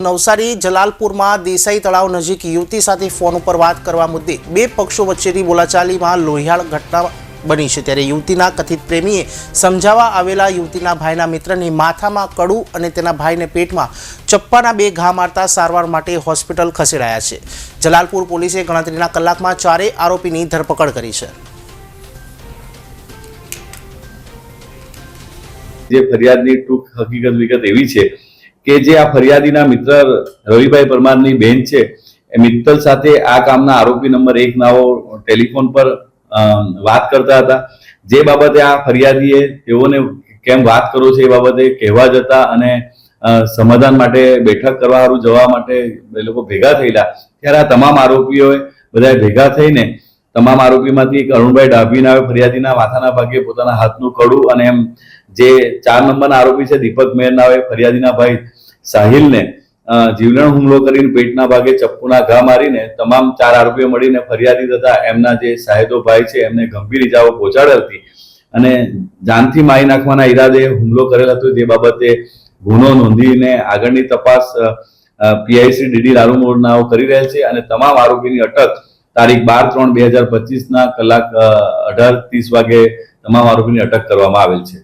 નવસારી જલાલપુરમાં દેસાઈ તળાવ નજીક યુવતી સાથે ફોન ઉપર વાત કરવા મુદ્દે બે પક્ષો વચ્ચેની બોલાચાલીમાં લોહિયાળ ઘટના બની છે। ત્યારે યુવતીના કથિત પ્રેમીએ સમજાવવા આવેલા યુવતીના ભાઈના મિત્રને માથામાં કડું અને તેના ભાઈને પેટમાં ચપ્પાના બે ઘા મારતા સારવાર માટે હોસ્પિટલ ખસેડાયા છે। જલાલપુર પોલીસે ગણતરીના કલાકમાં ચારેય આરોપીની ધરપકડ કરી છે। જે ફરિયાદની ટૂંક હકીકત વિગત એવી છે કે જે આ ફરિયાદીના મિત્ર રવિભાઈ પરમારની બેન છે એ મિત્તલ સાથે આ કામના આરોપી નંબર 1 નાઓ ટેલિફોન પર વાત કરતા હતા। જે બાબતે આ ફરિયાદીએ તેઓને કેમ વાત કરો છે એ બાબતે કહેવા જતા અને સમાધાન માટે બેઠક કરવા જવા માટે એ લોકો ભેગા થયેલા ત્યારે આ તમામ આરોપીઓએ બધા ભેગા થઈને તમામ આરોપીમાંથી એક અરુણભાઈ ડાભી નામે ફરિયાદીના માથાના ભાગે પોતાના હાથનું કડું અને એમ જે 4 નંબરના આરોપી છે દીપક મેર નામે ફરિયાદીના ભાઈ સાહિલને જીવલેણ હુમલો કરીને પેટના ભાગે ચપ્પુના ઘા મારીને તમામ 4 આરોપીઓ મળીને ફરિયાદી તથા એમના જે સાહેદો ભાઈ છે એમને ગંભીર ઇજાઓ પહોંચાડેલ હતી અને જાનથી મારી નાખવાના ઈરાદે હુમલો કરેલ હતો। જે બાબતે ગુનો નોંધીને આગળની તપાસ પીઆઈસી ડીડી લાલુમોરનાઓ કરી રહેલ છે અને તમામ આરોપીની અટક તારીખ 12/3/2025 ના કલાક 18:30 વાગે તમામ આરોપીની અટક કરવામાં આવેલ છે।